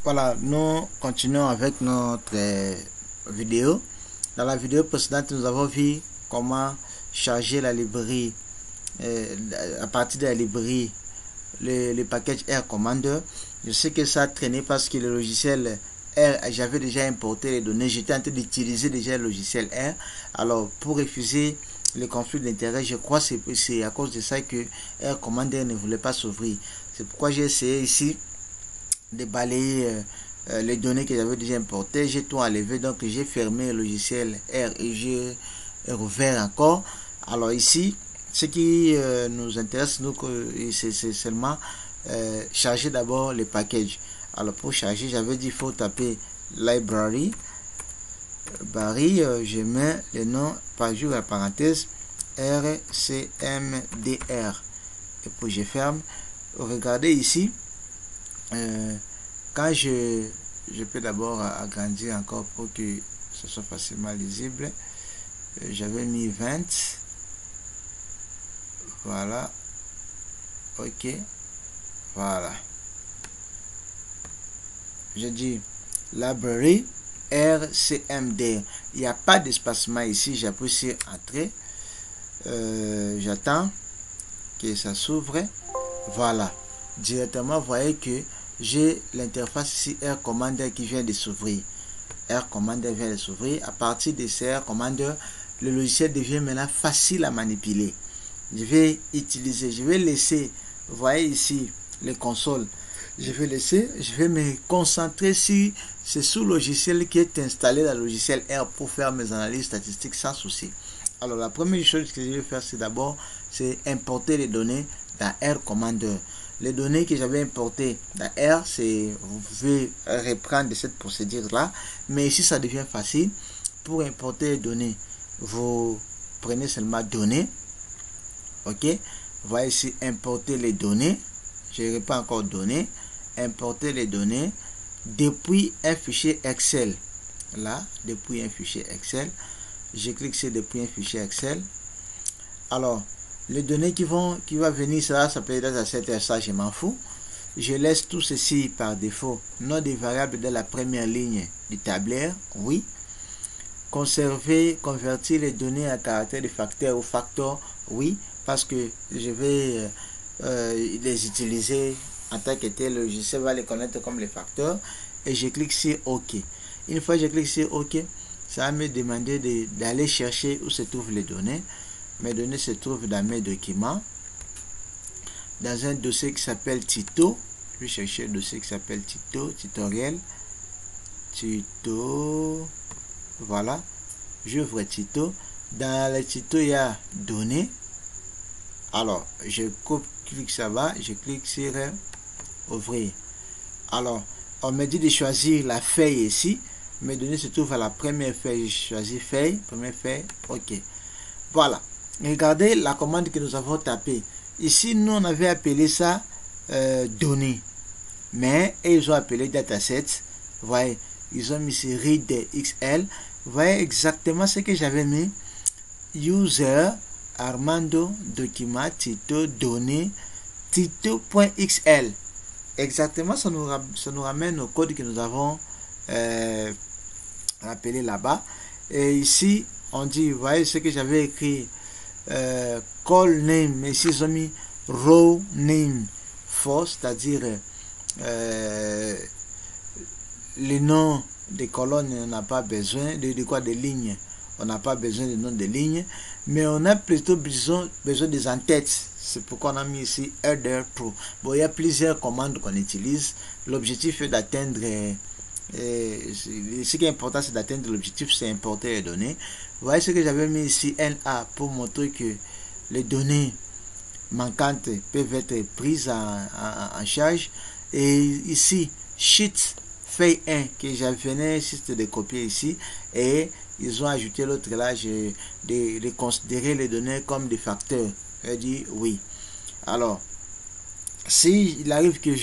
Voilà, nous continuons avec notre vidéo. Dans la vidéo précédente, nous avons vu comment charger la librairie à partir de la librairie le package R Commander. Je sais que ça a traîné parce que le logiciel R, j'avais déjà importé les données, j'étais en train d'utiliser déjà le logiciel R. Alors pour refuser les conflits d'intérêts, je crois que c'est à cause de ça que R Commander ne voulait pas s'ouvrir. C'est pourquoi j'ai essayé ici de balayer les données que j'avais déjà importées. J'ai tout enlevé, donc j'ai fermé le logiciel R et j'ai rouvert encore. Alors ici, ce qui nous intéresse, c'est seulement charger d'abord les packages. Alors pour charger, j'avais dit il faut taper library. Je mets le nom par jour à parenthèse RCMDR et puis je ferme. Regardez ici. Quand je peux d'abord agrandir encore pour que ce soit facilement lisible. J'avais mis 20. Voilà. Ok. Voilà. Je dis library RCMD. Il n'y a pas d'espacement ici. J'appuie sur entrée. J'attends que ça s'ouvre. Voilà. Directement, vous voyez que j'ai l'interface ici R Commander qui vient de s'ouvrir. R Commander vient de s'ouvrir. À partir de ce R Commander, le logiciel devient maintenant facile à manipuler. Je vais laisser, vous voyez ici les consoles. Je vais me concentrer sur ce sous-logiciel qui est installé dans le logiciel R pour faire mes analyses statistiques sans souci. Alors la première chose que je vais faire, c'est d'abord importer les données dans R Commander. Les données que j'avais importées dans R, vous pouvez reprendre cette procédure-là. Mais ici, ça devient facile. Pour importer les données, vous prenez seulement données. OK. Vous voyez ici, importer les données. Je ne pas encore données. Importer les données depuis un fichier Excel. Là, depuis un fichier Excel. Je clique sur depuis un fichier Excel. Alors, les données qui vont venir, ça peut être à cette heure, ça je m'en fous. Je laisse tout ceci par défaut. Nom des variables de la première ligne du tableur, oui. Convertir les données à caractère de facteur ou facteur, oui. Parce que je vais les utiliser en tant que tel, le logiciel va les connaître comme les facteurs. Et je clique sur OK. Une fois que je clique sur OK, ça va me demander d'aller chercher où se trouvent les données. Mes données se trouvent dans mes documents, dans un dossier qui s'appelle Tito. Je vais chercher un dossier qui s'appelle Tito, tutoriel, Tito. Voilà, j'ouvre Tito. Dans le Tito, il y a données. Alors, je clique ça va, je clique sur ouvrir. Alors, on me dit de choisir la feuille ici. Mes données se trouvent à la première feuille. Je choisis feuille, première feuille, OK. Voilà. Regardez la commande que nous avons tapée. Ici, nous, on avait appelé ça données. Mais ils ont appelé dataset. Vous voyez, ils ont mis ici read XL. Vous voyez exactement ce que j'avais mis. User, Armando, document, Tito, données, Tito.xl. Exactement, ça nous ramène au code que nous avons rappelé là-bas. Et ici, on dit, vous voyez ce que j'avais écrit. Call name, mais ici ils ont mis row name for, c'est-à-dire les noms des colonnes, on n'a pas besoin de quoi, des lignes, on n'a pas besoin de noms de lignes, mais on a plutôt besoin des en-têtes. C'est pourquoi on a mis ici header pro. Bon, il y a plusieurs commandes qu'on utilise. L'objectif est d'atteindre ce qui est important, c'est d'atteindre l'objectif, c'est importer les données. Vous voyez ce que j'avais mis ici, NA, pour montrer que les données manquantes peuvent être prises en charge. Et ici, sheet feuille 1, que j'avais juste de copier ici. Et ils ont ajouté l'autre là, de considérer les données comme des facteurs. Je dis oui. Alors, si il arrive que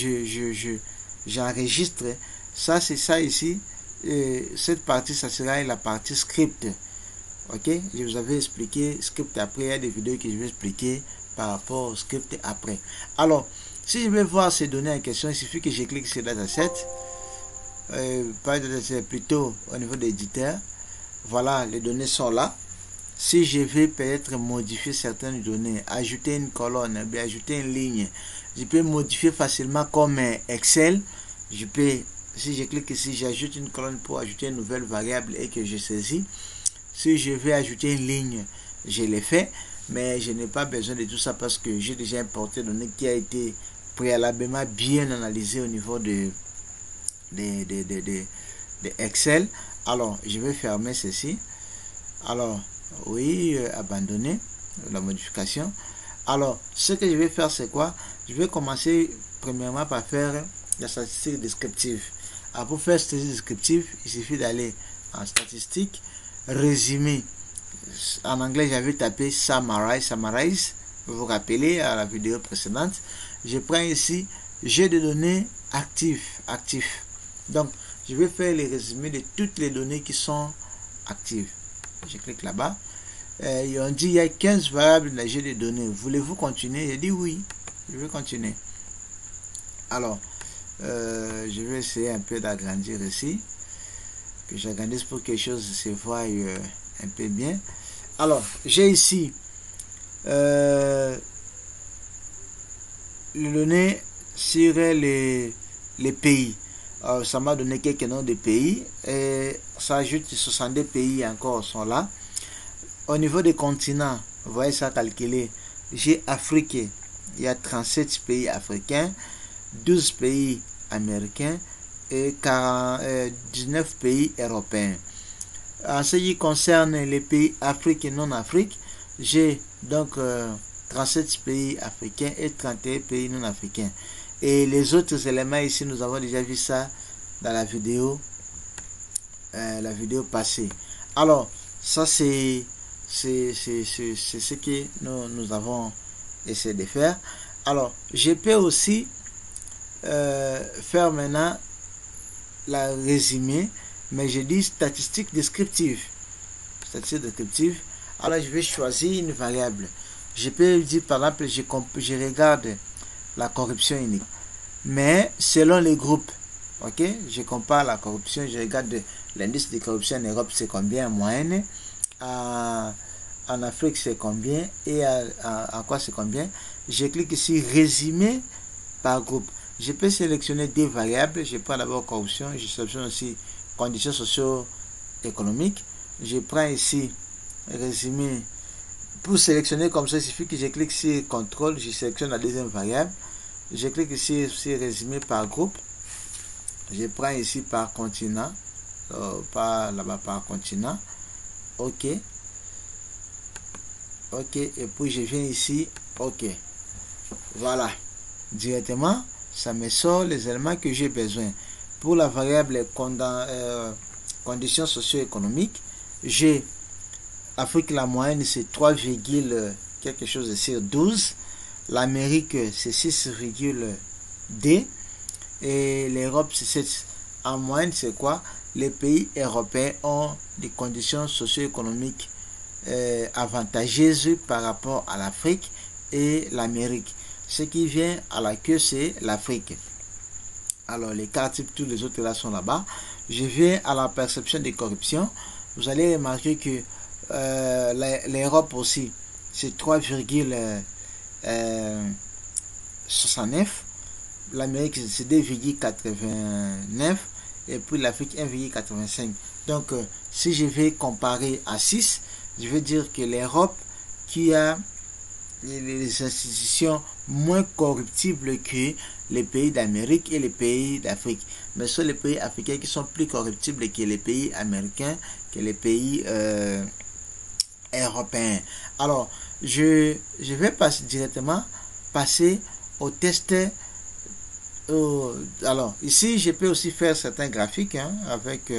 j'enregistre, ça c'est ça ici. Cette partie, ça sera la partie script. Ok, je vous avais expliqué script après. Il y a des vidéos que je vais expliquer par rapport au script après. Alors, si je vais voir ces données en question, il suffit que je clique sur dataset. c'est plutôt au niveau de l'éditeur. Voilà, les données sont là. Si je vais peut-être modifier certaines données, ajouter une colonne, bien ajouter une ligne, je peux modifier facilement comme Excel. Je peux, si je clique ici, j'ajoute une colonne pour ajouter une nouvelle variable et que je saisis. Si je vais ajouter une ligne, je l'ai fait, mais je n'ai pas besoin de tout ça parce que j'ai déjà importé une donnée qui a été préalablement bien analysée au niveau de Excel. Alors, je vais fermer ceci. Alors, oui, abandonner la modification. Alors, ce que je vais faire, c'est quoi? Je vais commencer premièrement par faire la statistique descriptive. Alors, pour faire statistique descriptive, il suffit d'aller en statistique, résumé. En anglais, j'avais tapé summarize. Vous vous rappelez à la vidéo précédente. Je prends ici, j'ai des données actifs. Donc, je vais faire les résumés de toutes les données qui sont actives. Je clique là-bas. Et on dit il y a 15 variables dans le jeu de données. Voulez-vous continuer? J'ai dit oui, je vais continuer. Alors, je vais essayer un peu d'agrandir ici. Que j'agrandisse pour que les choses se voient un peu bien. Alors, j'ai ici les données sur les pays. Ça m'a donné quelques noms de pays et ça ajoute 62 pays encore sont là. Au niveau des continents, vous voyez ça calculé. J'ai Afrique, il y a 37 pays africains, 12 pays américains et 19 pays européens. En ce qui concerne les pays Afrique et non-Afrique, j'ai donc 37 pays africains et 31 pays non-africains. Et les autres éléments ici, nous avons déjà vu ça dans la vidéo passée. Alors, ça c'est ce que nous avons essayé de faire. Alors, je peux aussi faire maintenant la résumé, mais je dis statistique descriptive. Statistique descriptive. Alors, je vais choisir une variable. Je peux dire, par exemple, je regarde la corruption unique. Mais selon les groupes, ok, je compare la corruption, je regarde l'indice de corruption en Europe, c'est combien en moyenne, en Afrique c'est combien et en quoi c'est combien. Je clique ici résumé par groupe. Je peux sélectionner des variables. Je prends d'abord corruption, je sélectionne aussi conditions socio-économiques. Je prends ici résumé. Pour sélectionner comme ça, il suffit que je clique sur contrôle, je sélectionne la deuxième variable. Je clique ici sur résumé par groupe. Je prends ici par continent. Par là-bas par continent. OK. OK. Et puis je viens ici. OK. Voilà. Directement, ça me sort les éléments que j'ai besoin. Pour la variable conditions socio-économiques, j'ai Afrique, la moyenne c'est 3, quelque chose de sur 12. L'Amérique c'est 6,2 et l'Europe c'est 7. En moyenne c'est quoi? Les pays européens ont des conditions socio-économiques avantageuses par rapport à l'Afrique et l'Amérique. Ce qui vient à la queue c'est l'Afrique. Alors les cas types, tous les autres là sont là-bas. Je viens à la perception des corruptions. Vous allez remarquer que l'Europe aussi c'est 3,69. L'Amérique c'est 2,89 et puis l'Afrique 1,85. Donc si je vais comparer à 6, je vais dire que l'Europe qui a les institutions moins corruptibles que les pays d'Amérique et les pays d'Afrique, mais ce sont les pays africains qui sont plus corruptibles que les pays américains, que les pays européens. Alors je vais directement passer au test. Alors ici je peux aussi faire certains graphiques avec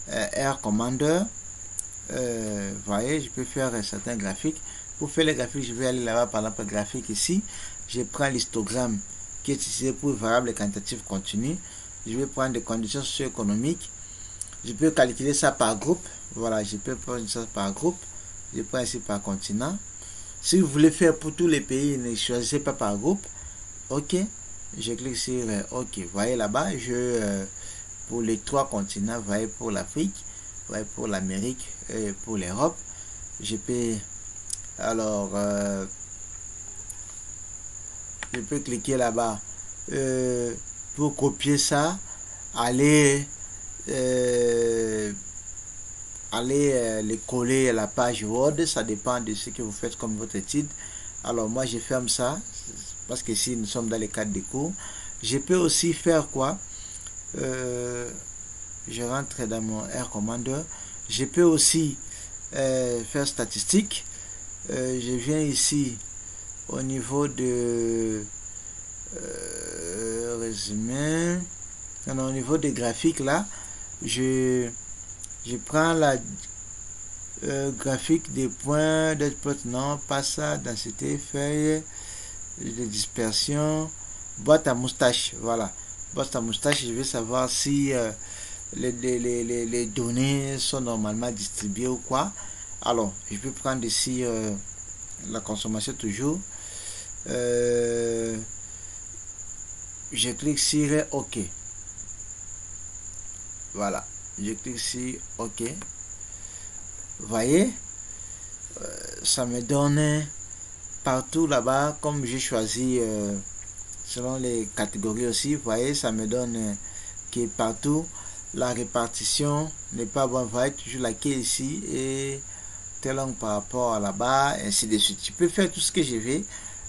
R Commander. Voyez, je peux faire certains graphiques. Pour faire les graphiques, je vais aller là-bas, par exemple, graphique ici. Je prends l'histogramme qui est utilisé pour variable quantitative continue. Je vais prendre des conditions socio-économiques. Je peux calculer ça par groupe. Voilà, je peux prendre ça par groupe. Je prends ici par continent. Si vous voulez faire pour tous les pays, ne choisissez pas par groupe. OK. Je clique sur OK. Vous voyez là-bas, je pour les 3 continents, vous voyez, pour l'Afrique, vous voyez, pour l'Amérique et pour l'Europe. Je peux, alors, je peux cliquer là-bas pour copier ça, aller les coller à la page Word. Ça dépend de ce que vous faites comme votre étude. Alors moi je ferme ça parce que si nous sommes dans les cadres des cours, je peux aussi faire quoi, je rentre dans mon Air Commander. Je peux aussi faire statistique. Je viens ici au niveau de résumé, au niveau des graphiques là, je prends la graphique des points d'exploit, non pas ça, densité, feuille de dispersion, boîte à moustache, voilà, boîte à moustache. Je vais savoir si les données sont normalement distribuées ou quoi. Alors je peux prendre ici la consommation toujours. Je clique sur OK. Voilà, je clique sur OK. Vous voyez, ça me donne partout là-bas, comme j'ai choisi selon les catégories aussi. Vous voyez, ça me donne que partout la répartition n'est pas bonne. Vous voyez toujours la quai ici et tel angle par rapport à là-bas, ainsi de suite. Je peux faire tout ce que je veux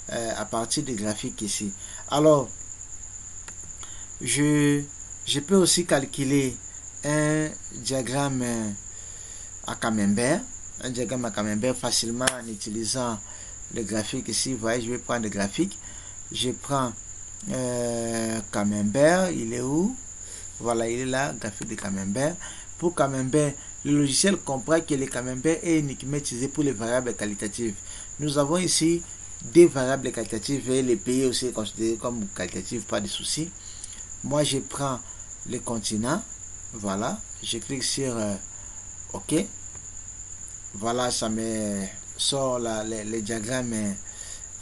à partir des graphiques ici. Alors, je peux aussi calculer un diagramme à camembert. Un diagramme à camembert facilement en utilisant le graphique ici. Vous voyez, je vais prendre le graphique. Je prends camembert. Il est où? Voilà, il est là, graphique de camembert. Pour camembert, le logiciel comprend que le camembert est uniquement utilisé pour les variables qualitatives. Nous avons ici des variables qualitatives et les pays aussi considérés comme qualitatives, pas de souci. Moi, je prends le continent. Voilà, je clique sur OK. Voilà, ça me sort les diagrammes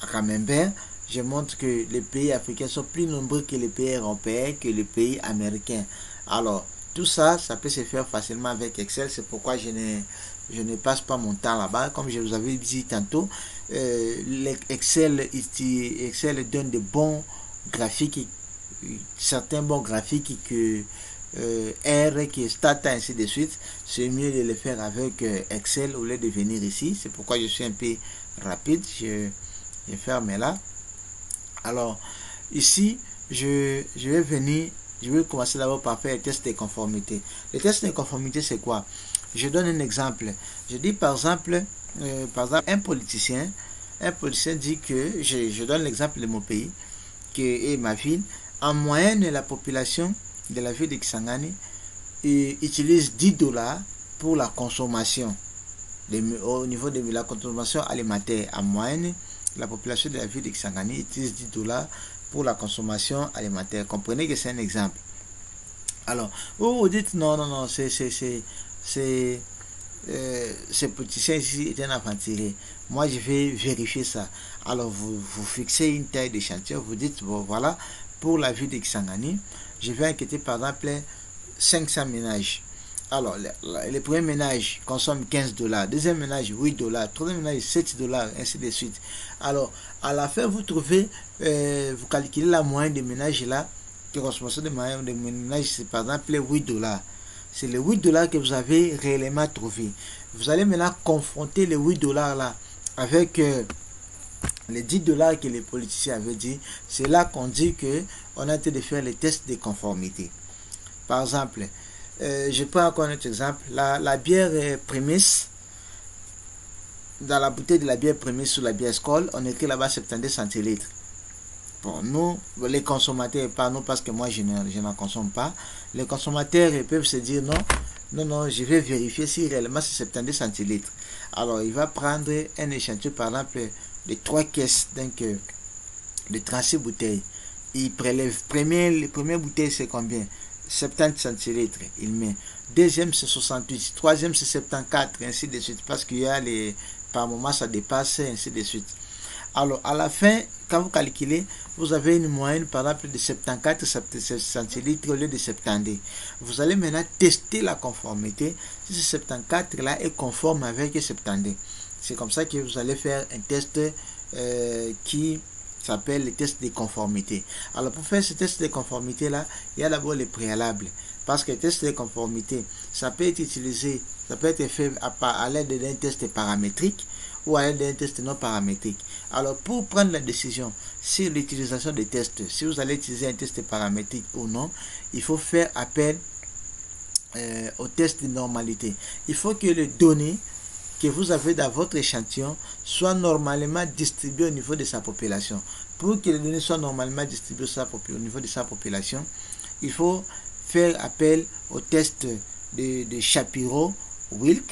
à camembert. Je montre que les pays africains sont plus nombreux que les pays européens, que les pays américains. Alors, tout ça, ça peut se faire facilement avec Excel. C'est pourquoi je ne passe pas mon temps là-bas. Comme je vous avais dit tantôt, Excel donne de bons graphiques, certains bons graphiques que R, qui Stata, ainsi de suite. C'est mieux de le faire avec Excel au lieu de venir ici. C'est pourquoi je suis un peu rapide. Je ferme là. Alors, ici, je vais venir, je vais commencer d'abord par faire les tests de conformité. Les tests de conformité, c'est quoi? Je donne un exemple. Je dis par exemple, un politicien dit que, je donne l'exemple de mon pays et ma ville. En moyenne, la population de la ville de Kisangani utilise $10 pour la consommation. Au niveau de la consommation alimentaire, en moyenne, la population de la ville de Kisangani utilise $10 pour la consommation alimentaire. Comprenez que c'est un exemple. Alors, vous dites non, ces politiciens ici est un aventuré. Moi, je vais vérifier ça. Alors, vous fixez une taille d'échantillon. Vous dites, bon, voilà, pour la ville de Kisangani, je vais enquêter par exemple 500 ménages. Alors, le premier ménage consomme $15, deuxième ménage $8, troisième ménage $7, ainsi de suite. Alors, à la fin, vous trouvez, vous calculez la moyenne des ménages là, la consommation de moyenne des ménages, c'est par exemple $8. C'est les $8 que vous avez réellement trouvé. Vous allez maintenant confronter les $8 là avec les $10 que les politiciens avaient dit. C'est là qu'on dit que on a été de faire les tests de conformité. Par exemple, je prends encore un autre exemple. La bière Prémisse, dans la bouteille de la bière Prémisse ou la bière Skol, on écrit là-bas 70 centilitres. Pour nous, les consommateurs, pas nous parce que moi je n'en consomme pas, les consommateurs peuvent se dire non, je vais vérifier si réellement c'est 70 centilitres. Alors il va prendre un échantillon, par exemple, de 3 caisses, donc de 36 bouteilles. Il prélève, les premières bouteilles c'est combien? 70 centilitres, il met. Deuxième c'est 68, troisième c'est 74, ainsi de suite, parce qu'il y a par moment ça dépasse, ainsi de suite. Alors, à la fin, quand vous calculez, vous avez une moyenne, par exemple, de 74 centilitres au lieu de 70. Vous allez maintenant tester la conformité, si ce 74-là est conforme avec 70. C'est comme ça que vous allez faire un test qui s'appelle le test de conformité. Alors, pour faire ce test de conformité-là, il y a d'abord les préalables. Parce que le test de conformité, ça peut être utilisé, ça peut être fait à l'aide d'un test paramétrique ou à l'aide d'un test non paramétrique. Alors, pour prendre la décision sur l'utilisation des tests, si vous allez utiliser un test paramétrique ou non, il faut faire appel au test de normalité. Il faut que les données que vous avez dans votre échantillon soient normalement distribuées au niveau de sa population. Pour que les données soient normalement distribuées au niveau de sa population, il faut faire appel au test de Shapiro-Wilk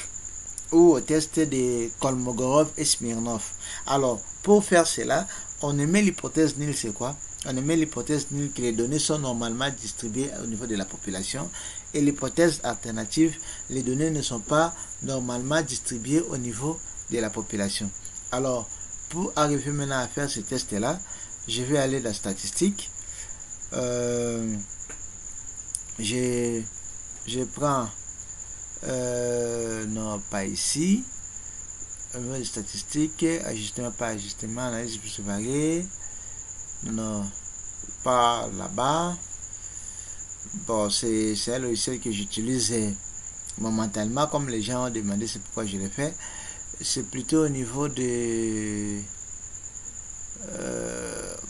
ou au test de Kolmogorov et Smirnov. Alors, pour faire cela, on émet l'hypothèse nulle, c'est quoi? On émet l'hypothèse nulle que les données sont normalement distribuées au niveau de la population, et l'hypothèse alternative, les données ne sont pas normalement distribuées au niveau de la population. Alors, pour arriver maintenant à faire ce test-là, je vais aller dans statistique. Je prends non, pas ici, statistiques, ajustement par ajustement, analyse plus variée, non, pas là-bas. Bon, c'est un logiciel que j'utilise momentanément, comme les gens ont demandé, c'est pourquoi je l'ai fait. C'est plutôt au niveau de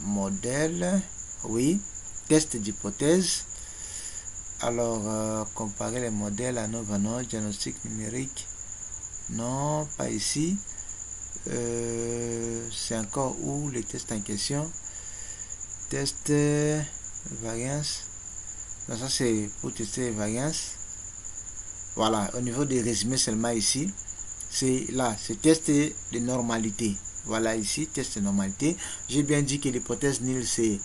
modèle, oui, test d'hypothèse. Alors, comparer les modèles à Nova, diagnostic numérique, non, pas ici. C'est encore où les tests en question? Test variance. Donc ça c'est pour tester les variances. Voilà, au niveau des résumés seulement ici. C'est là, c'est test de normalité. Voilà ici, test de normalité. J'ai bien dit que l'hypothèse nulle, c'est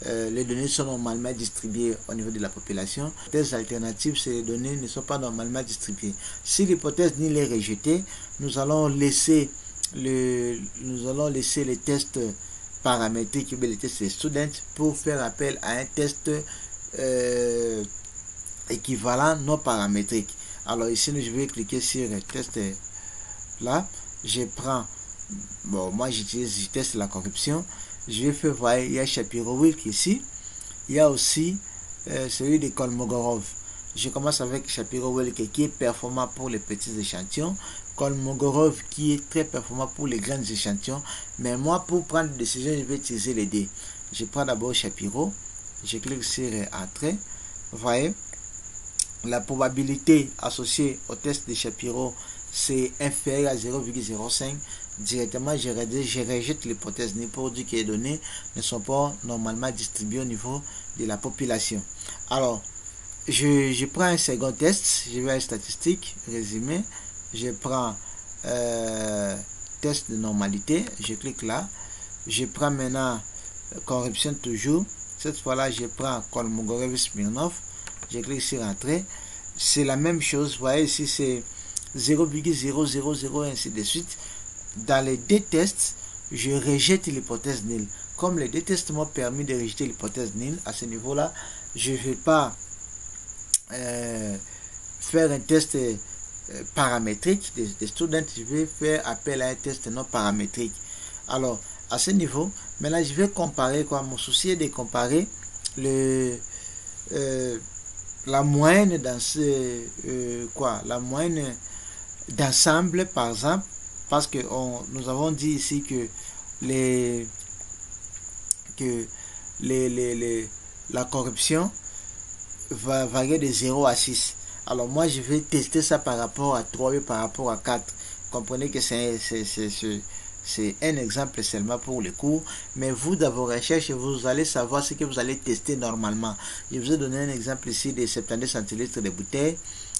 les données sont normalement distribuées au niveau de la population. L'hypothèse alternative, c'est les données ne sont pas normalement distribuées. Si l'hypothèse nulle est rejetée, nous allons laisser les tests paramétriques, les tests student, pour faire appel à un test équivalent non paramétrique. Alors ici, je vais cliquer sur le test là. Je prends, bon, moi je teste la corruption. Je vais faire voir, il y a Shapiro-Wilk ici. Il y a aussi celui de Kolmogorov. Je commence avec Shapiro-Wilk qui est performant pour les petits échantillons. Kolmogorov qui est très performant pour les grands échantillons. Mais moi, pour prendre une décision, je vais utiliser les dés. Je prends d'abord Shapiro. Je clique sur Entrée. Vous voyez, la probabilité associée au test de Shapiro, c'est inférieur à 0,05. Directement, je rejette l'hypothèse nulle pour dire que les données ne sont pas normalement distribuées au niveau de la population. Alors, je prends un second test. Je vais à statistique, résumé. Je prends test de normalité. Je clique là. Je prends maintenant corruption toujours. Cette fois-là, je prends Kolmogorov Smirnov. Je clique sur Entrée. C'est la même chose. Vous voyez ici, c'est 0,000 ainsi de suite. Dans les deux tests, je rejette l'hypothèse nulle. Comme les deux tests m'ont permis de rejeter l'hypothèse nulle, à ce niveau-là, je ne vais pas faire un test paramétrique des students. Je vais faire appel à un test non paramétrique. Alors, à ce niveau, maintenant, je vais comparer quoi. Mon souci est de comparer la moyenne dans la moyenne d'ensemble, par exemple, parce que nous avons dit ici que la corruption va varier de 0 à 6. Alors moi, je vais tester ça par rapport à 3 et par rapport à 4. Comprenez que c'est un exemple seulement pour le cours, mais vous, dans vos recherches, vous allez savoir ce que vous allez tester normalement. Je vous ai donné un exemple ici de 72 centilitres de bouteilles.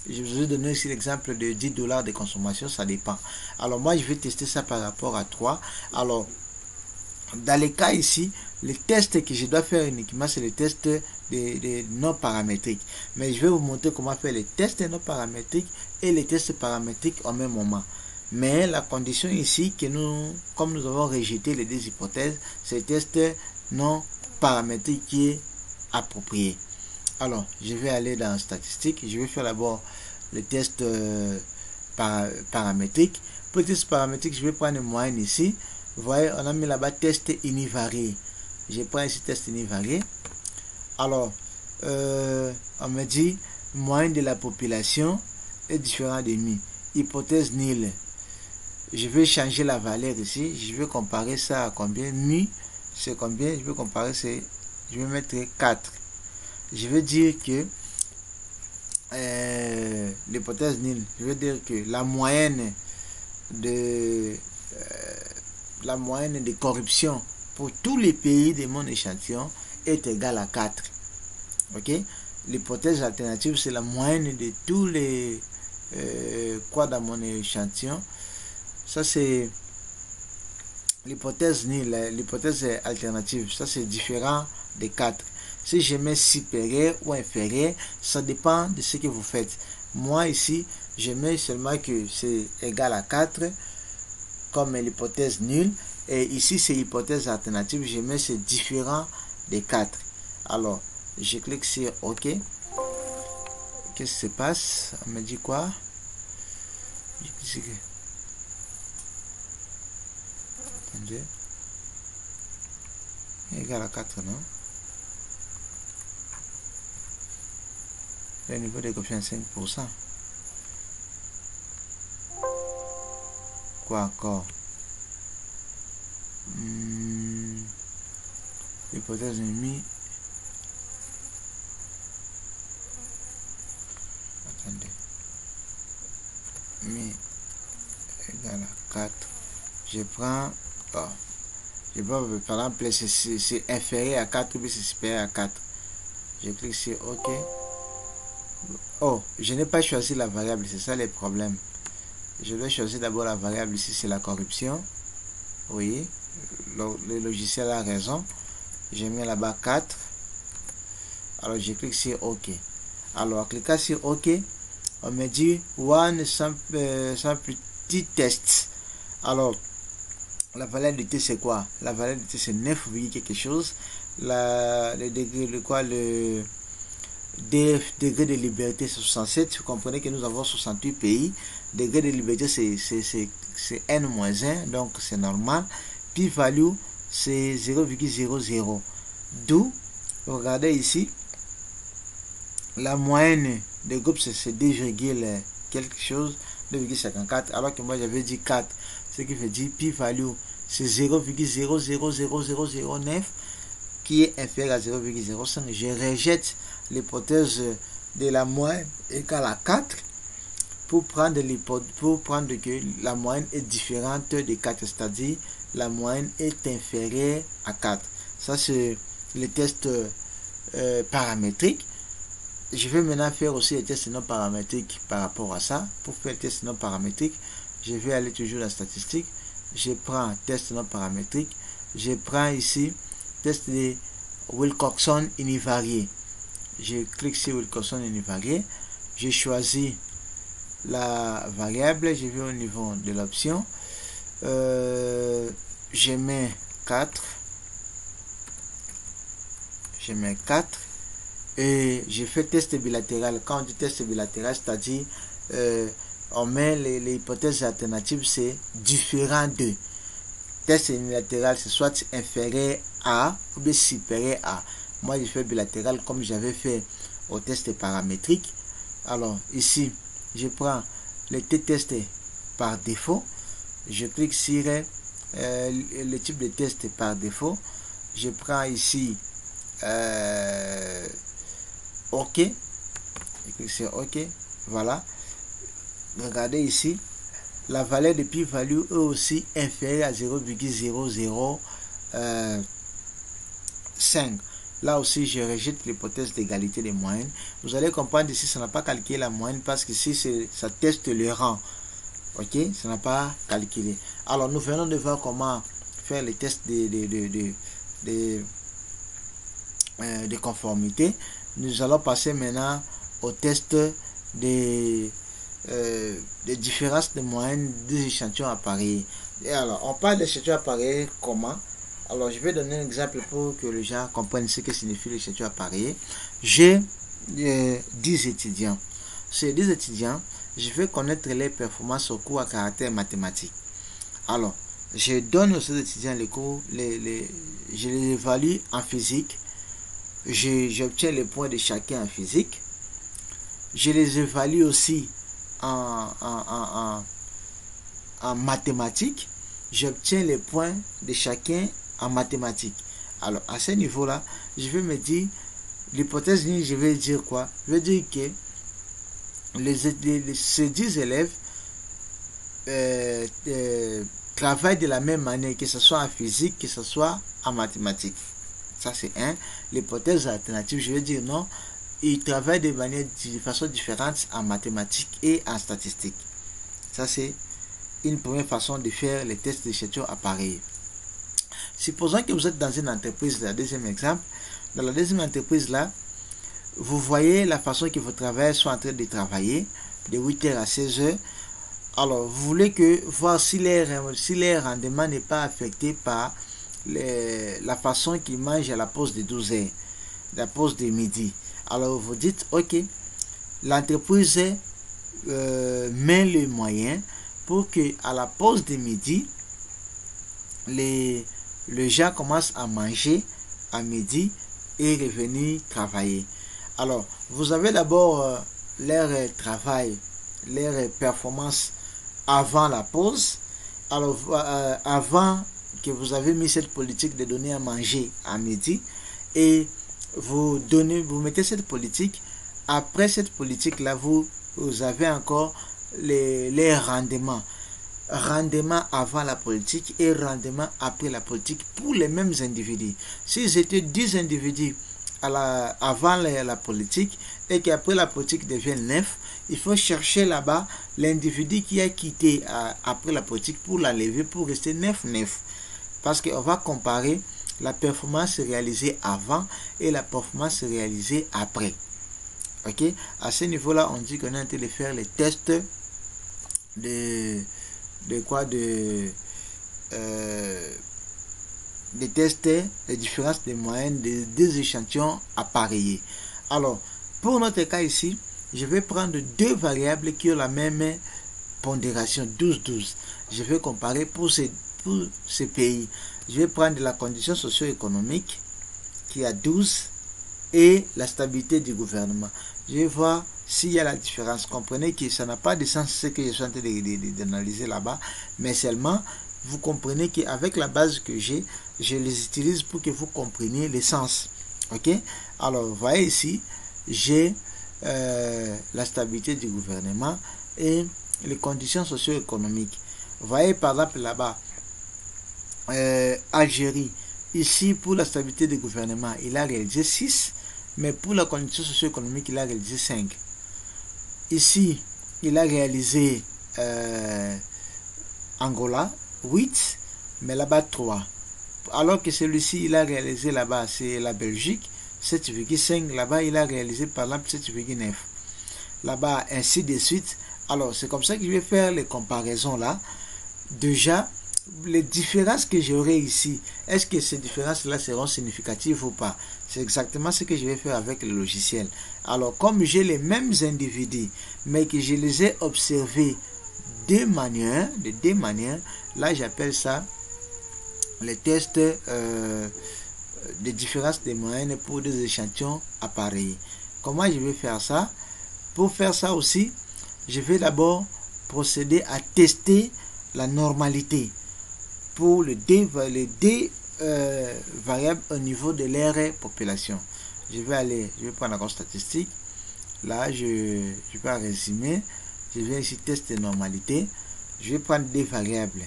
Je vous ai donné aussi l'exemple de $10 de consommation, ça dépend. Alors moi, je vais tester ça par rapport à 3. Alors, dans les cas ici, le test que je dois faire uniquement, c'est le test de non paramétriques. Mais je vais vous montrer comment faire les tests non paramétriques et les tests paramétriques au même moment. Mais la condition ici, que nous, comme nous avons rejeté les deux hypothèses, c'est le test non paramétrique qui est approprié. Alors, je vais aller dans statistiques. Je vais faire d'abord le test paramétrique. Pour le test paramétrique, je vais prendre une moyenne ici. Vous voyez, on a mis là-bas test univarié. Je prends ici test univarié. Alors, on me dit moyenne de la population est différent de mi. Hypothèse nulle. Je vais changer la valeur ici. Je vais comparer ça à combien? Mi, c'est combien? Je vais comparer, je vais mettre 4. Je vais dire que l'hypothèse nulle, je veux dire que la moyenne de corruption pour tous les pays de mon échantillon est égale à 4. Ok? L'hypothèse alternative, c'est la moyenne de tous les quoi dans mon échantillon. Ça, c'est l'hypothèse nulle, l'hypothèse alternative. Ça, c'est différent des 4. Si je mets supérieur ou inférieur, ça dépend de ce que vous faites. Moi, ici, je mets seulement que c'est égal à 4 comme l'hypothèse nulle. Et ici, c'est l'hypothèse alternative. Je mets c'est différent des 4. Alors, je clique sur OK. Qu'est-ce qui se passe? On me dit quoi? Attendez. Égal à 4, non? Le niveau de confiance 5%. Quoi encore? Hypothèse ennemie. Attendez. Mi égale à 4. Je prends. Oh, je peux par exemple, c'est inférieur à 4 ou c'est supérieur à 4. Je clique sur OK. Oh, je n'ai pas choisi la variable, c'est ça le problème. Je dois choisir d'abord la variable ici, c'est la corruption. Oui, le logiciel a raison. Je mets là-bas 4. Alors, je clique sur OK. Alors, en cliquant sur OK, on me dit one sans petit test. Alors, la valeur de t c'est quoi? La valeur de t c'est 9, quelque chose. Le degré de quoi? Le degré de liberté c'est 67. Vous comprenez que nous avons 68 pays. Degré de liberté c'est n-1, donc c'est normal. P-value c'est 0,00. D'où, regardez ici, la moyenne des groupes c'est 2, quelque chose, 2,54, alors que moi j'avais dit 4, ce qui veut dire P-value c'est 0,000009 qui est inférieur à 0,05. Je rejette l'hypothèse de la moyenne égale à 4 pour prendre que la moyenne est différente de 4, c'est-à-dire la moyenne est inférieure à 4. Ça c'est le test paramétrique. Je vais maintenant faire aussi les tests non paramétriques par rapport à ça. Pour faire le test non paramétrique, je vais aller toujours dans la statistique. Je prends test non paramétrique. Je prends ici test de Wilcoxon univarié. Je clique sur Wilcoxon univarié. Je choisis la variable. Je vais au niveau de l'option. Je mets 4. Je mets 4. Et j'ai fait test bilatéral. Quand on dit test bilatéral, c'est-à-dire on met les hypothèses alternatives, c'est différent de. Test unilatéral, c'est soit inférieur à ou bien supérieur à. Moi, j'ai fait bilatéral comme j'avais fait au test paramétrique. Alors, ici, je prends le test par défaut. Je clique sur le type de test par défaut. Je prends ici OK. Je clique sur OK. Voilà. Regardez ici. La valeur de p-value est aussi inférieure à 0,005. Là aussi, je rejette l'hypothèse d'égalité des moyennes. Vous allez comprendre ici, ça n'a pas calculé la moyenne parce que ici, ça teste le rang. Ok, ça n'a pas calculé. Alors, nous venons de voir comment faire les tests de conformité. Nous allons passer maintenant au test de des différences de moyenne des échantillons appareillés. Et alors, on parle d'échantillons appareillés comment? Alors, je vais donner un exemple pour que les gens comprennent ce que signifie l'échantillon appareillé. J'ai 10 étudiants. Ces 10 étudiants, je vais connaître les performances au cours à caractère mathématique. Alors, je donne aux étudiants les cours, je les évalue en physique. J'obtiens les points de chacun en physique. Je les évalue aussi en mathématiques. J'obtiens les points de chacun en mathématiques. Alors, à ce niveau-là, je vais me dire, l'hypothèse, je vais dire quoi? Je vais dire que ces 10 élèves travaillent de la même manière, que ce soit en physique, que ce soit en mathématiques. Ça, c'est un. L'hypothèse alternative, je vais dire non, ils travaillent de façon différente en mathématiques et en statistiques. Ça, c'est une première façon de faire les tests d'échantillons appareillés. Supposons que vous êtes dans une entreprise, le deuxième exemple. Dans la deuxième entreprise, là, vous voyez la façon que vos travailleurs sont en train de travailler, de 8h à 16h. Alors, vous voulez voir si leur rendement n'est pas affecté par la façon qu'ils mangent à la pause de 12h, la pause de midi. Alors, vous dites, ok, l'entreprise met les moyens pour que à la pause de midi, les gens commencent à manger à midi et revenir travailler. Alors, vous avez d'abord leur travail, leur performance avant la pause. Alors, avant que vous avez mis cette politique de donner à manger à midi, et vous mettez cette politique. Après cette politique-là, vous avez encore les rendements. Rendement avant la politique et rendement après la politique pour les mêmes individus. S'ils étaient 10 individus avant la politique et qu'après la politique devient 9, il faut chercher là-bas l'individu qui a quitté après la politique pour l'enlever pour rester 9-9. Parce qu'on va comparer la performance réalisée avant et la performance réalisée après. Ok? À ce niveau-là, on dit qu'on est en train de faire les tests des tests les différences de moyenne des échantillons appareillés. Alors, pour notre cas ici, je vais prendre deux variables qui ont la même pondération, 12-12. Je vais comparer pour ces pays. Je vais prendre la condition socio-économique qui a 12 et la stabilité du gouvernement. Je vais voir s'il y a la différence. Comprenez que ça n'a pas de sens ce que je suis en train d'analyser là-bas, mais seulement vous comprenez qu'avec la base que j'ai, je les utilise pour que vous compreniez le sens. Ok? Alors, vous voyez ici, j'ai la stabilité du gouvernement et les conditions socio-économiques. Vous voyez par exemple là-bas, Algérie, ici pour la stabilité du gouvernement, il a réalisé 6, mais pour la condition socio-économique, il a réalisé 5. Ici, il a réalisé Angola, 8, mais là-bas 3. Alors que celui-ci, il a réalisé là-bas, c'est la Belgique, 7,5. Là-bas, il a réalisé par exemple 7,9. Là-bas, ainsi de suite. Alors, c'est comme ça que je vais faire les comparaisons là. Déjà, les différences que j'aurai ici, est-ce que ces différences-là seront significatives ou pas? C'est exactement ce que je vais faire avec le logiciel. Alors, comme j'ai les mêmes individus, mais que je les ai observés de deux manières, là, j'appelle ça les tests de différence des moyennes pour des échantillons appareillés. Comment je vais faire ça? Pour faire ça aussi, je vais d'abord procéder à tester la normalité pour les deux variables au niveau de leur population. Je vais prendre la statistique. Là, je vais résumer. Je vais ici tester normalité. Je vais prendre des variables.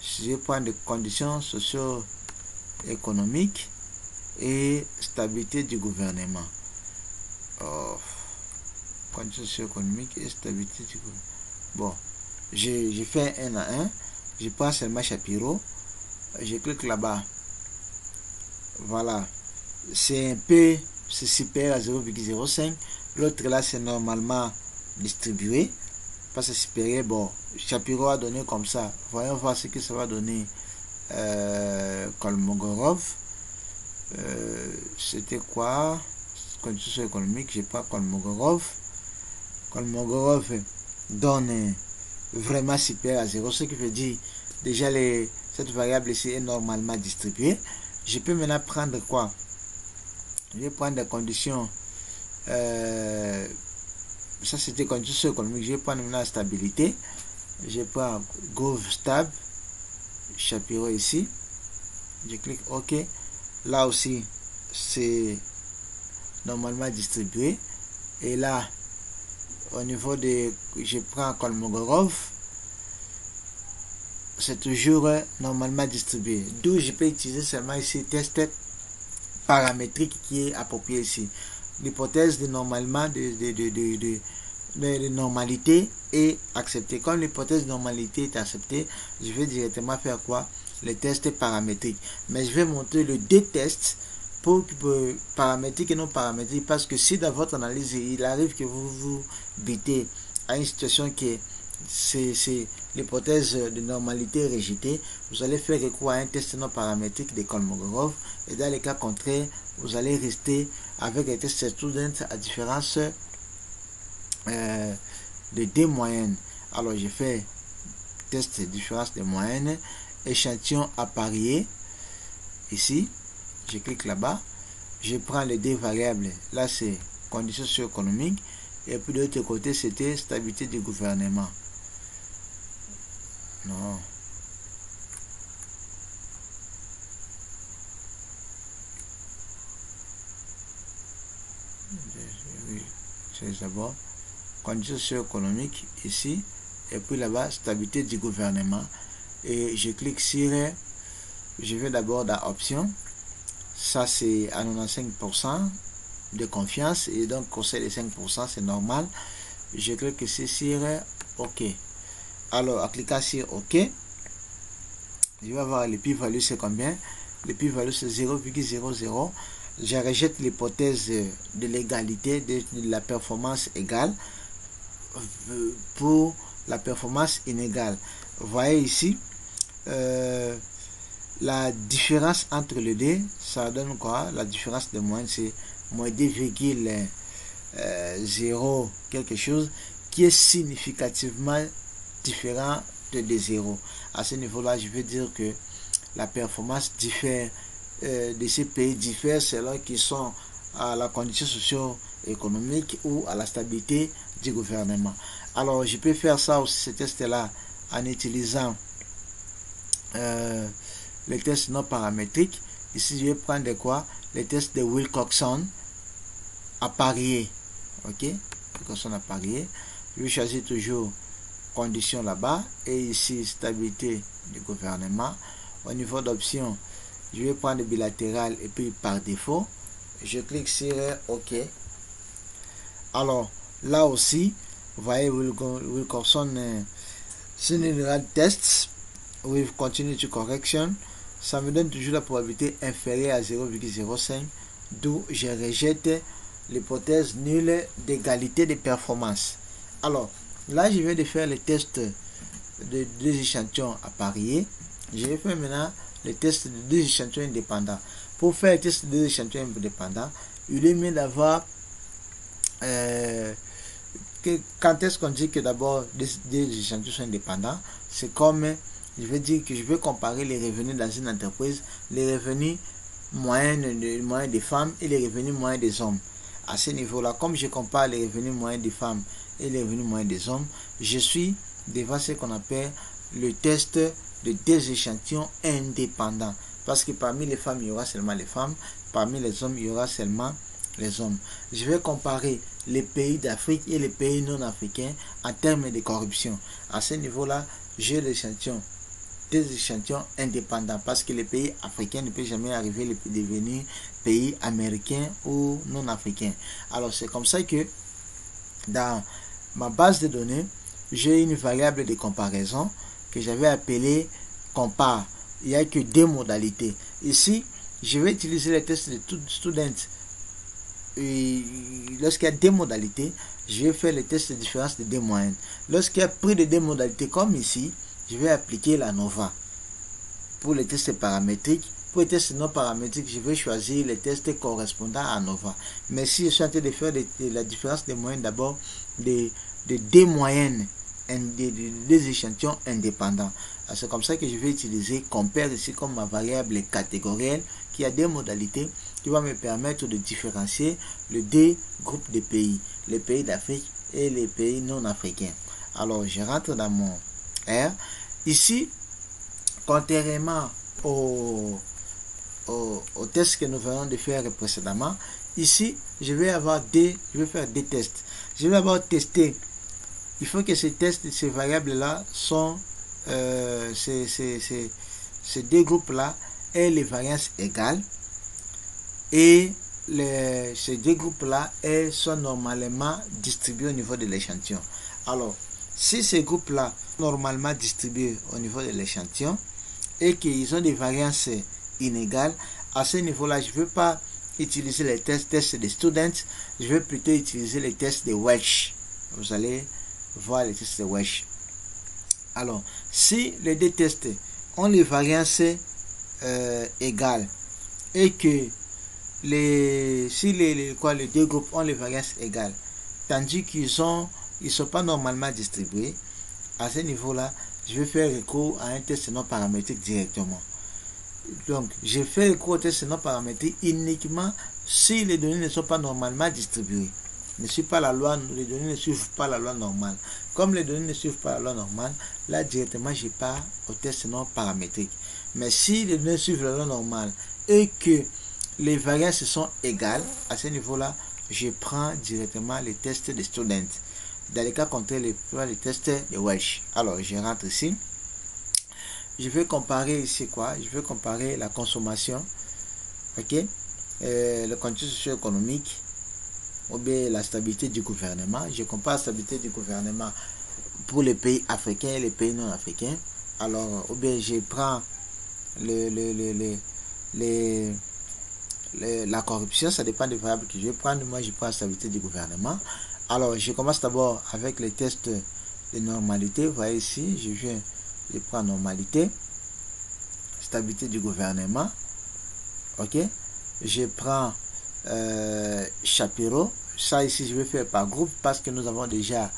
Je vais prendre des conditions socio-économiques et stabilité du gouvernement. Conditions socio-économiques et stabilité du gouvernement. Bon, je fais un à un. Je prends seulement Shapiro. Je clique là-bas. Voilà. C'est un peu, c'est supérieur à 0,05. L'autre là, c'est normalement distribué. Parce que supérieur, bon, Shapiro a donné comme ça. Voyons voir ce que ça va donner. Kolmogorov. C'était quoi? Condition économique, j'ai pas Kolmogorov. Kolmogorov donne vraiment supérieur à 0, ce qui veut dire déjà cette variable ici est normalement distribuée. Je peux maintenant prendre quoi? Je vais prendre des conditions. Ça c'était condition économique. Je vais prendre maintenant la stabilité. Je prends Gov Stable. Shapiro ici. Je clique OK. Là aussi, c'est normalement distribué. Et là, au niveau de... Je prends Kolmogorov. C'est toujours normalement distribué. D'où je peux utiliser seulement ici test paramétrique qui est approprié ici. L'hypothèse de normalement de normalité est acceptée. Comme l'hypothèse de normalité est acceptée, je vais directement faire quoi? Les tests paramétriques. Mais je vais montrer le deux tests pour paramétrique et non paramétrique, parce que si dans votre analyse il arrive que vous vous butez à une situation qui est c'est l'hypothèse de normalité rejetée, vous allez faire recours à un test non paramétrique de Kolmogorov, et dans les cas contraires, vous allez rester avec les tests student à différence de deux moyennes. Alors j'ai fait test de différence de moyenne, échantillon à parier. Ici, je clique là-bas, je prends les deux variables. Là c'est conditions socio-économiques, et puis de l'autre côté c'était stabilité du gouvernement. Non. Oui, c'est d'abord conditions socio-économiques ici, et puis là-bas stabilité du gouvernement. Et je clique sur, je vais d'abord dans option. Ça c'est à 95% de confiance, et donc conseil de 5% c'est normal. Je clique ici sur OK. Alors, en cliquant sur OK, je vais avoir le p-value, c'est combien? Le p-value, c'est 0,00. Je rejette l'hypothèse de l'égalité, de la performance égale pour la performance inégale. Vous voyez ici, la différence entre les deux, ça donne quoi? La différence de moyenne, c'est moins 2,0 quelque chose qui est significativement différent de 0. À ce niveau-là, je veux dire que la performance diffère de ces pays, diffère selon qu'ils sont à la condition socio-économique ou à la stabilité du gouvernement. Alors, je peux faire ça aussi, ce test-là, en utilisant les tests non paramétriques. Ici, je vais prendre quoi? Les tests de Wilcoxon à parier. Ok? Wilcoxon à parier. Je vais choisir toujours conditions là-bas, et ici stabilité du gouvernement. Au niveau d'options, je vais prendre bilatéral, et puis par défaut je clique sur OK. Alors là aussi, vous voyez Wilcoxon General Tests with Continuity Correction, ça me donne toujours la probabilité inférieure à 0,05, d'où je rejette l'hypothèse nulle d'égalité de performance. Alors là, je viens de faire le test de deux échantillons à parier. Je vais faire maintenant le test de deux échantillons indépendants. Pour faire le test de deux échantillons indépendants, il est mieux d'avoir... quand est-ce qu'on dit que d'abord deux échantillons sont indépendants? C'est comme, je vais dire que je vais comparer les revenus dans une entreprise, les revenus moyens des femmes et les revenus moyens des hommes. À ce niveau-là, comme je compare les revenus moyens des femmes et les revenus moyens des hommes, je suis devant ce qu'on appelle le test de deux échantillons indépendants. Parce que parmi les femmes, il y aura seulement les femmes, parmi les hommes, il y aura seulement les hommes. Je vais comparer les pays d'Afrique et les pays non africains en termes de corruption. À ce niveau-là, j'ai l'échantillon, des échantillons indépendants, parce que les pays africains ne peuvent jamais arriver à devenir pays américains ou non africains. Alors c'est comme ça que dans ma base de données, j'ai une variable de comparaison que j'avais appelée compare. Il n'y a que deux modalités. Ici, je vais utiliser les tests de student lorsqu'il y a des modalités, je vais faire le test de différence de D moyenne. Lorsqu'il y a plus de 2 modalités comme ici, je vais appliquer la NOVA. Pour les tests paramétriques, pour les tests non paramétriques, je vais choisir les tests correspondant à NOVA. Mais si je suis en train de faire la différence des moyennes, d'abord de D moyennes, des échantillons indépendants. C'est comme ça que je vais utiliser compare ici comme ma variable catégorielle qui a des modalités qui va me permettre de différencier les deux groupes de pays, les pays d'Afrique et les pays non africains. Alors je rentre dans mon R. Ici, contrairement au test que nous venons de faire précédemment, ici je vais faire des tests. Je vais avoir testé. Il faut que ces tests, ces variables là sont ces deux groupes là aient les variances égales et ces deux groupes là sont normalement distribués au niveau de l'échantillon. Alors si ces groupes là sont normalement distribués au niveau de l'échantillon et qu'ils ont des variances inégales, à ce niveau là je ne veux pas utiliser les tests des students, je vais plutôt utiliser les tests de Welch. Vous allez voir les tests de Welch. Alors, si les deux tests ont les variances égales et que les deux groupes ont les variances égales, tandis qu'ils sont pas normalement distribués, à ce niveau-là, je vais faire recours à un test non paramétrique directement. Donc, je fais recours au test non paramétrique uniquement si les données ne sont pas normalement distribuées. Les données ne suivent pas la loi normale. Comme les données ne suivent pas la loi normale, là directement je pars au test non paramétrique. Mais si les données suivent la loi normale et que les variances sont égales, à ce niveau-là, je prends directement les tests des students. Dans les cas contraires, les tests de Welch. Alors je rentre ici. Je vais comparer ici quoi? Je vais comparer la consommation, ok, le contexte socio-économique ou bien la stabilité du gouvernement. Je compare la stabilité du gouvernement pour les pays africains et les pays non africains. Alors, ou bien je prends la corruption, ça dépend des variables que je vais prendre. Moi, je prends la stabilité du gouvernement. Alors, je commence d'abord avec les tests de normalité. Vous voyez ici, je prends normalité, stabilité du gouvernement. Ok, je prends Shapiro. Ça ici je vais faire par groupe parce que nous avons déjà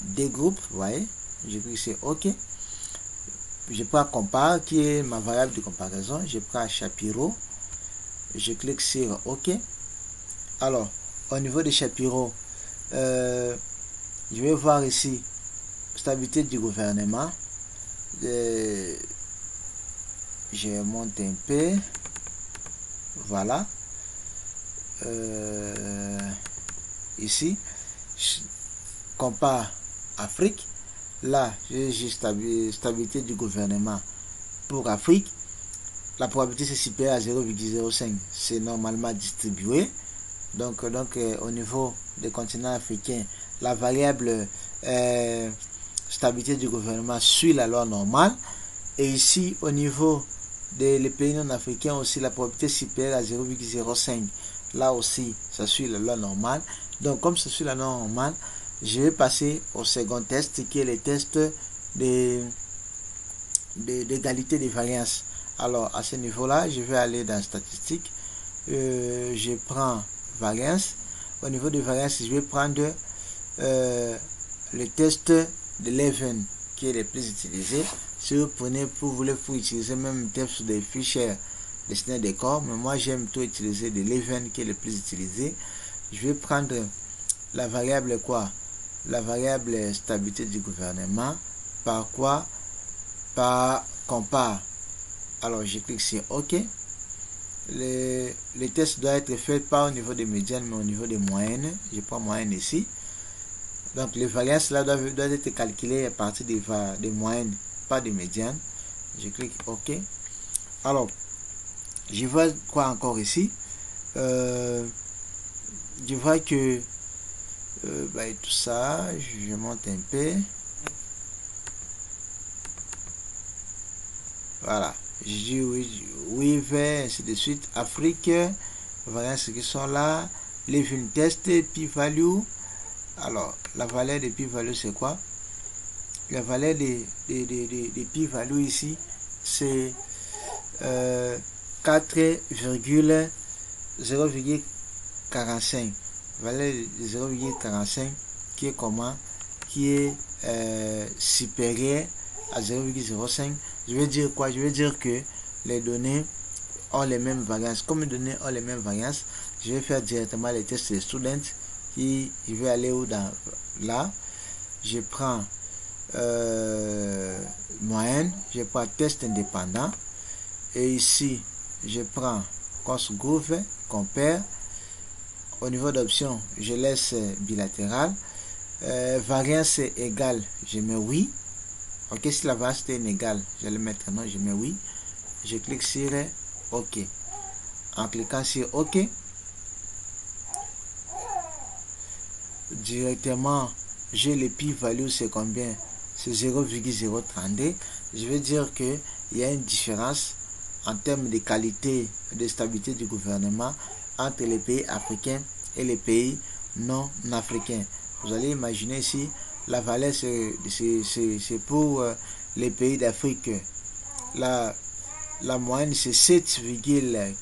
des groupes. Vous voyez, je clique sur OK. Je prends compare qui est ma variable de comparaison. Je prends Shapiro. Je clique sur OK. Alors au niveau de Shapiro, je vais voir ici stabilité du gouvernement. Je monte un peu. Voilà. Ici, je compare Afrique. Là, j'ai stabilité du gouvernement pour Afrique. La probabilité c'est supérieur à 0,05. C'est normalement distribué. Donc au niveau des continents africains, la variable stabilité du gouvernement suit la loi normale. Et ici, au niveau des pays non africains aussi, la probabilité supérieure à 0,05. Là aussi, ça suit la loi normale. Donc, comme ça suit la loi normale, je vais passer au second test qui est le test d'égalité des variances. Alors, à ce niveau-là, je vais aller dans statistiques. Je prends variance. Au niveau de variance, je vais prendre le test de Leven qui est le plus utilisé. Si vous voulez utiliser même test des fichiers destinés des corps, mais moi j'aime tout utiliser de Leven qui est le plus utilisé. Je vais prendre la variable quoi? La variable stabilité du gouvernement. Par quoi? Par compare. Alors je clique sur OK. Les tests doivent être faits pas au niveau des médianes mais au niveau des moyennes. Je prends moyenne ici. Donc les variances là doivent être calculées à partir des moyennes, pas des médianes. Je clique OK. Alors, je vois quoi encore ici? Je vois que tout ça, je monte un peu. Voilà. Je dis oui, vers ainsi de suite. Afrique, variances qui sont là. Levein test, p-value. Alors, la valeur de p-value, c'est quoi? La valeur de p-value ici, c'est 0,45. Valeur de 0,45 qui est comment? Qui est supérieur à 0,05. Je veux dire quoi? Je veux dire que les données ont les mêmes variances. Comme les données ont les mêmes variances, je vais faire directement les tests des students. Je vais aller où? Dans là, je prends moyenne, je prends test indépendant, et ici je prends cost group, compare. Au niveau d'option, je laisse bilatéral. Variance égale, je mets oui. Ok, si la variance est inégale, je vais le mettre non, je mets oui. Je clique sur OK. En cliquant sur OK, directement, j'ai le p-value, c'est combien? C'est 0,032. Je veux dire qu'il y a une différence en termes de qualité de stabilité du gouvernement entre les pays africains et les pays non africains. Vous allez imaginer ici, la valeur c'est pour les pays d'Afrique. La moyenne c'est 7,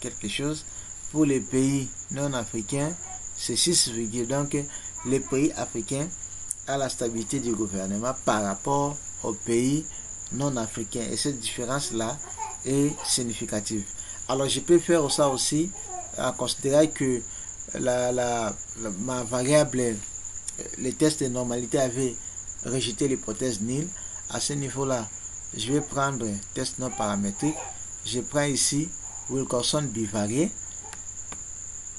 quelque chose. Pour les pays non africains, c'est 6, donc les pays africains à la stabilité du gouvernement par rapport aux pays non africains. Et cette différence-là est significative. Alors, je peux faire ça aussi en considérant que ma variable, les tests de normalité avaient rejeté l'hypothèse nulle. À ce niveau-là, je vais prendre test non paramétrique. Je prends ici Wilcoxon bivarié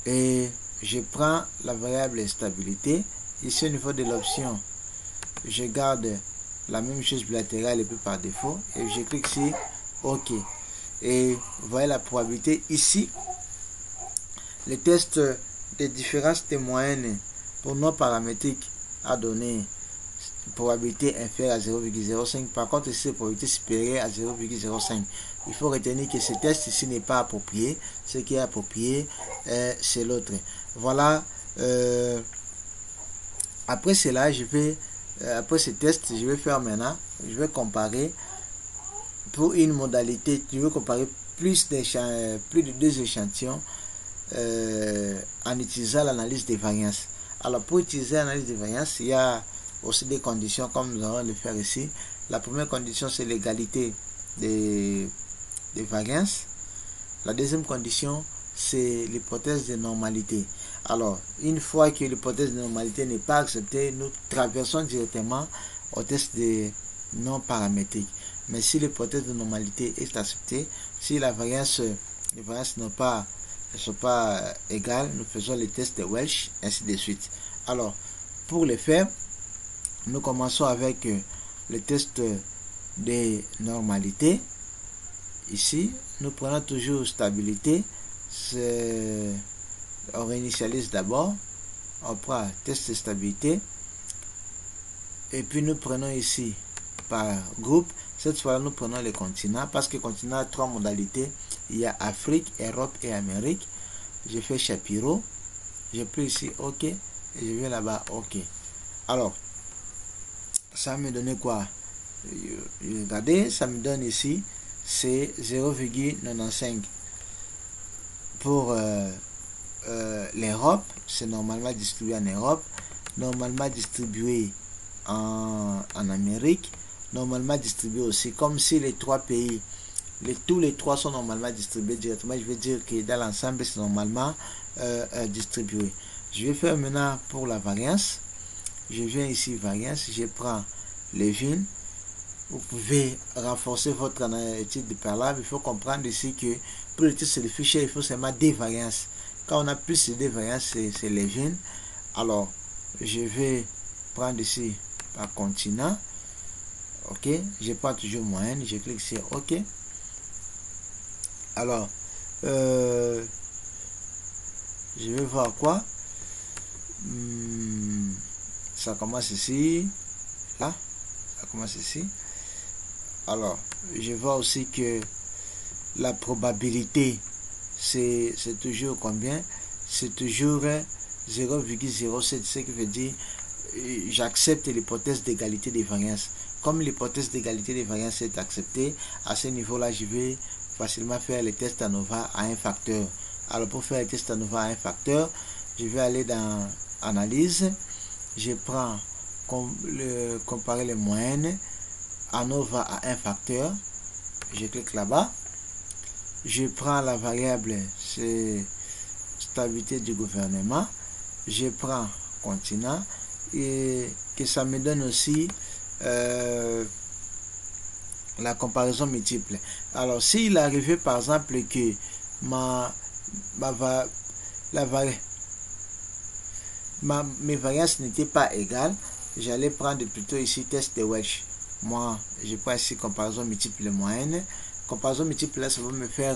et je prends la variable stabilité. Ici au niveau de l'option, je garde la même chose bilatérale et puis par défaut et je clique sur OK. Et vous voyez la probabilité ici. Le test de différence de moyenne pour non paramétrique a donné probabilité inférieure à 0,05. Par contre ici, probabilité supérieure à 0,05. Il faut retenir que ce test ici n'est pas approprié. Ce qui est approprié, c'est l'autre. Voilà. Après cela, après ce test, je vais faire maintenant, je vais comparer pour une modalité, je vais comparer plus de 2 échantillons en utilisant l'analyse des variances. Alors pour utiliser l'analyse des variances, il y a aussi des conditions comme nous allons le faire ici. La première condition, c'est l'égalité des variances. La deuxième condition, c'est l'hypothèse de normalité. Alors, une fois que l'hypothèse de normalité n'est pas acceptée, nous traversons directement au test de non paramétrique. Mais si l'hypothèse de normalité est acceptée, si les variances ne sont pas égales, nous faisons les tests de Welch, ainsi de suite. Alors, pour le faire, nous commençons avec le test de normalité. Ici, nous prenons toujours stabilité. On réinitialise d'abord. On prend test de stabilité. Et puis nous prenons ici par groupe. Cette fois, nous prenons les continents parce que le continent a 3 modalités. Il y a Afrique, Europe et Amérique. Je fais Shapiro. Je pris ici OK. Et je vais là-bas OK. Alors, ça me donne quoi? Regardez, ça me donne ici, c'est 0,95. Pour l'Europe, c'est normalement distribué en Europe, normalement distribué en Amérique, normalement distribué aussi, comme si les 3 pays, tous les 3 sont normalement distribués directement, je veux dire que dans l'ensemble, c'est normalement distribué. Je vais faire maintenant pour la variance. Je viens ici, variance, je prends Levein. Vous pouvez renforcer votre étude de préalable. Il faut comprendre ici que pour le test de fichier, il faut seulement des variances. Quand on a plus de des variances, c'est Levein. Alors, je vais prendre ici par continent. OK. Je prends toujours moyenne. Je clique sur OK. Alors, je vais voir quoi. Ça commence ici. Là. Ça commence ici. Alors, je vois aussi que la probabilité, c'est toujours combien? C'est toujours 0,07, ce qui veut dire j'accepte l'hypothèse d'égalité des variances. Comme l'hypothèse d'égalité des variances est acceptée, à ce niveau-là, je vais facilement faire les tests ANOVA à un facteur. Alors pour faire les tests ANOVA à un facteur, je vais aller dans Analyse, je prends comparer les moyennes, ANOVA à un facteur, je clique là-bas, je prends la variable, c'est stabilité du gouvernement, je prends continent, et que ça me donne aussi la comparaison multiple. Alors s'il arrivait par exemple que mes variances n'étaient pas égales, j'allais prendre plutôt ici test de Welch. Moi je prends ici comparaison multiple moyenne. Comparaison multiple là, ça va me faire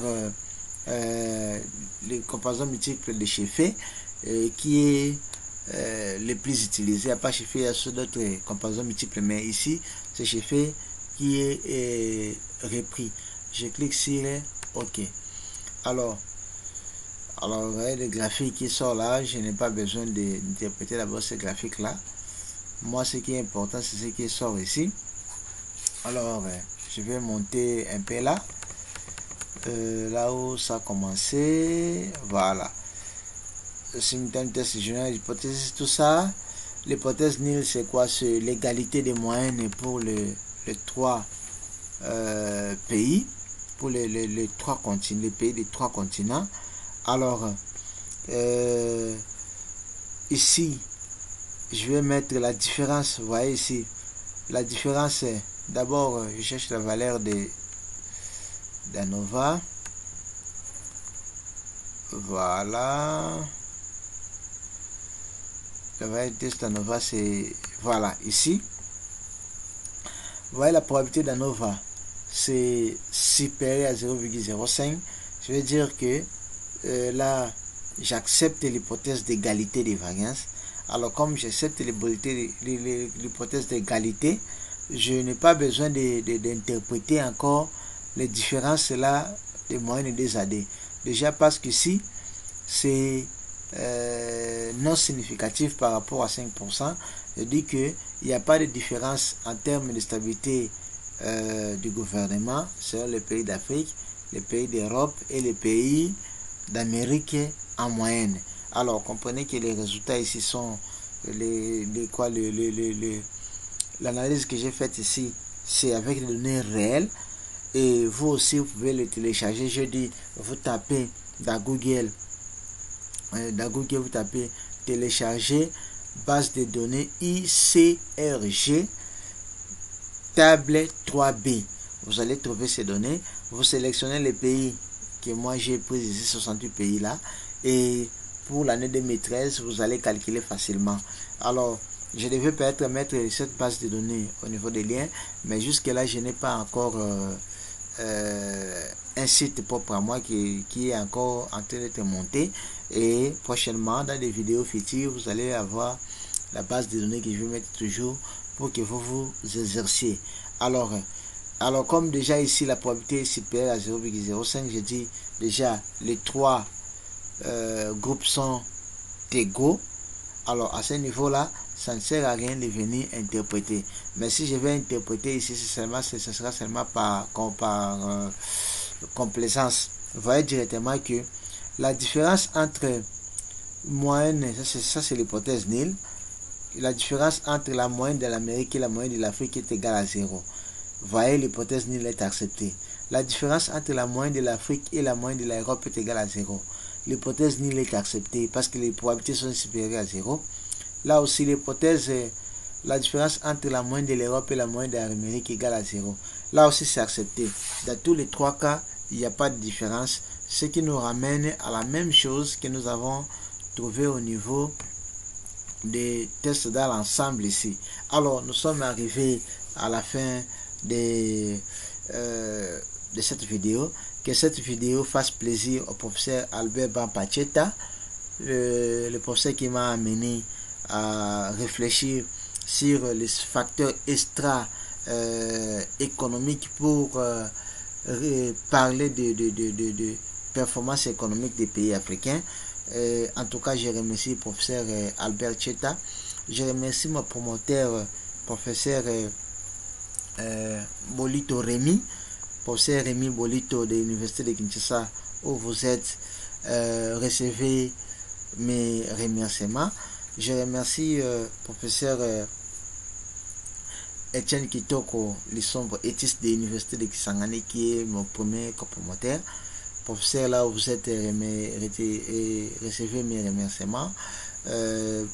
les comparaisons multiples de Sheffey qui est les plus utilisés. À part Sheffey, il y a ceux d'autres comparaisons multiples, mais ici c'est Sheffey qui est repris. Je clique sur OK. Alors vous voyez le graphique qui sort là, je n'ai pas besoin d'interpréter d'abord ce graphique là. Moi ce qui est important c'est ce qui sort ici. Alors je vais monter un peu là. Là où ça a commencé, voilà. Simultané test général, hypothèse, tout ça. L'hypothèse nulle, c'est quoi? C'est l'égalité des moyennes pour les trois pays, pour les trois continents, les pays des trois continents. Alors, ici, je vais mettre la différence. Vous voyez ici, la différence, d'abord, je cherche la valeur d'ANOVA. Voilà. La valeur d'ANOVA, c'est voilà ici. Vous voyez la probabilité d'ANOVA, c'est supérieur à 0,05. Je veux dire que là, j'accepte l'hypothèse d'égalité des variances. Alors comme j'accepte l'hypothèse d'égalité, je n'ai pas besoin d'interpréter encore les différences là des moyennes et des AD. Déjà parce que si c'est non significatif par rapport à 5%, je dis qu'il n'y a pas de différence en termes de stabilité du gouvernement sur les pays d'Afrique, les pays d'Europe et les pays d'Amérique en moyenne. Alors comprenez que les résultats ici sont l'analyse que j'ai faite ici, c'est avec les données réelles. Et vous aussi, vous pouvez le télécharger. Je dis, vous tapez dans Google, vous tapez télécharger base de données ICRG table 3B. Vous allez trouver ces données. Vous sélectionnez les pays que moi j'ai pris ici, 68 pays là. Et pour l'année 2013, vous allez calculer facilement. Alors, je devais peut-être mettre cette base de données au niveau des liens, mais jusque là, je n'ai pas encore un site propre à moi qui est encore en train d'être monté, et prochainement dans des vidéos futures vous allez avoir la base de données que je vais mettre toujours pour que vous vous exerciez. Alors comme déjà ici la probabilité est supérieure à 0,05, je dis déjà les trois groupes sont égaux. Alors à ce niveau là, ça ne sert à rien de venir interpréter. Mais si je vais interpréter ici, ce sera seulement par complaisance. Vous voyez directement que la différence entre moyenne, ça c'est l'hypothèse nulle, la différence entre la moyenne de l'Amérique et la moyenne de l'Afrique est égale à 0. Vous voyez, l'hypothèse nulle est acceptée. La différence entre la moyenne de l'Afrique et la moyenne de l'Europe est égale à 0. L'hypothèse nulle est acceptée parce que les probabilités sont supérieures à 0. Là aussi, l'hypothèse, la différence entre la moyenne de l'Europe et la moyenne de l'Amérique est égale à 0. Là aussi, c'est accepté. Dans tous les trois cas, il n'y a pas de différence. Ce qui nous ramène à la même chose que nous avons trouvé au niveau des tests dans l'ensemble ici. Alors, nous sommes arrivés à la fin de cette vidéo. Que cette vidéo fasse plaisir au professeur Albert Bampacheta, le professeur qui m'a amené à réfléchir sur les facteurs extra-économiques pour parler performance économique des pays africains. En tout cas, je remercie le professeur Albert Cheta. Je remercie mon promoteur, professeur Bolito Rémi, professeur Rémi Bolito de l'Université de Kinshasa, où vous êtes. Recevez mes remerciements. Je remercie professeur Etienne Kitoko, le sombre éthiste de l'Université de Kisangani, qui est mon premier copromoteur. Professeur, là où vous êtes, recevez mes remerciements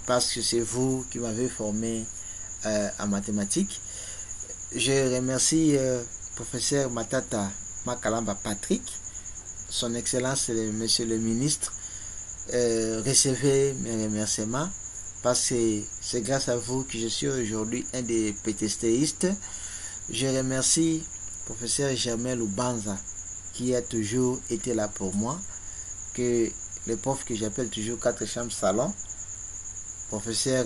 parce que c'est vous qui m'avez formé en mathématiques. Je remercie professeur Matata Makalamba Patrick, son excellence monsieur le ministre. Recevez mes remerciements parce que c'est grâce à vous que je suis aujourd'hui un des pétestéistes. Je remercie professeur Germain Lubanza qui a toujours été là pour moi, que le prof que j'appelle toujours 4 chambres salon. Professeur,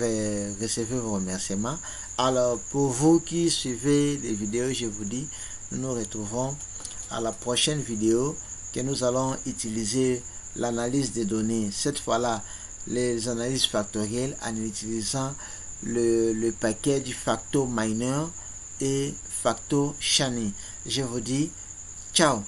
recevez vos remerciements. Alors, pour vous qui suivez les vidéos, je vous dis, nous nous retrouvons à la prochaine vidéo que nous allons utiliser l'analyse des données. Cette fois-là, les analyses factorielles en utilisant le paquet du factor mineur et factor Shani. Je vous dis, ciao.